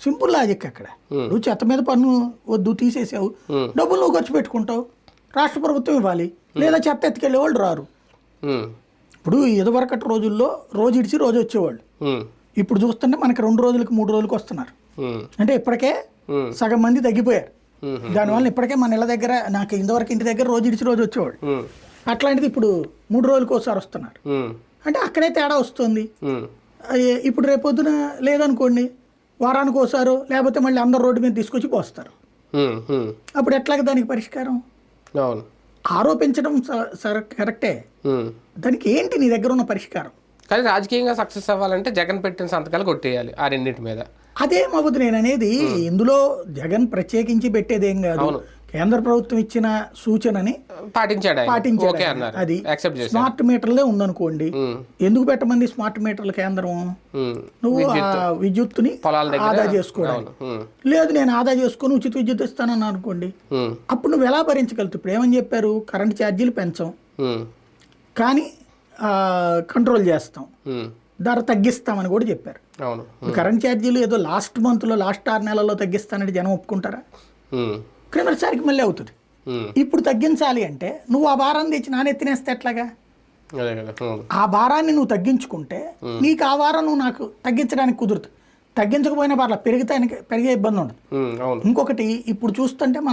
Simple logic అక్కడ. నువ్వు చెత్త మీద పన్ను వద్దు తీసేసావు, డబ్బులు నువ్వు ఖర్చు పెట్టుకుంటావు, రాష్ట్ర ప్రభుత్వం ఇవ్వాలి, లేదా చెత్త ఎత్తుకెళ్ళే వాళ్ళు రారు. ఇప్పుడు ఇదివరకటి రోజుల్లో రోజు ఇడిచి రోజు వచ్చేవాళ్ళు, ఇప్పుడు చూస్తుంటే మనకి 2 రోజులకి 3 రోజులకి వస్తున్నారు. అంటే ఇప్పటికే సగం మంది తగ్గిపోయారు. దానివల్ల ఇప్పటికే మన ఇళ్ళ దగ్గర, నాకు ఇంతవరకు ఇంటి దగ్గర రోజు ఇడిచి రోజు వచ్చేవాళ్ళు, అట్లాంటిది ఇప్పుడు 3 రోజులకు ఒకసారి వస్తున్నారు. అంటే అక్కడే తేడా వస్తుంది. ఇప్పుడు రేపొద్దున లేదనుకోండి, వారానికి ఒకసారి, లేకపోతే మళ్ళీ అందరు రోడ్డు మీద తీసుకొచ్చి పోస్తారు. అప్పుడు ఎట్లాగ దానికి పరిష్కారం? ఆరోపించడం కరెక్టే, దానికి ఏంటి నీ దగ్గర ఉన్న పరిష్కారం? కానీ రాజకీయంగా సక్సెస్ అవ్వాలంటే జగన్ పెట్టిన సంతకాలు కొట్టేయాలి ఆ రెండింటి మీద. అదేమవుతుంది నేను అనేది. ఇందులో జగన్ ప్రత్యేకించి పెట్టేదేం కాదు, కేంద్ర ప్రభుత్వం ఇచ్చిన సూచనని పాటించాడు. అది స్మార్ట్ మీటర్లే ఉందనుకోండి, ఎందుకు పెట్టమంది స్మార్ట్ మీటర్ల కేంద్రం? నువ్వు విద్యుత్తుని ఆదా చేసుకోవడం లేదు, నేను ఆదా చేసుకుని ఉచిత విద్యుత్ ఇస్తానని అనుకోండి, అప్పుడు నువ్వు ఎలా భరించగలుగుతావు? ఇప్పుడు ఏమని చెప్పారు, కరెంట్ ఛార్జీలు పెంచం కానీ కంట్రోల్ చేస్తాం, ధర తగ్గిస్తామని కూడా చెప్పారు. కరెంట్ ఛార్జీలు ఏదో లాస్ట్ 6 నెలల్లో తగ్గిస్తానంటే జనం ఒప్పుకుంటారా? క్రిమినల్సారికి మళ్ళీ అవుతుంది. ఇప్పుడు తగ్గించాలి అంటే నువ్వు ఆ భారాన్ని తెచ్చి నానెత్తినేస్తే ఎట్లాగా? ఆ భారాన్ని నువ్వు తగ్గించుకుంటే నీకు ఆ భారం నువ్వు నాకు తగ్గించడానికి కుదురుతుంది. తగ్గించకపోయినా పర్లేదు, పెరిగే ఇబ్బంది ఉండదు. ఇంకొకటి ఇప్పుడు చూస్తుంటే మనం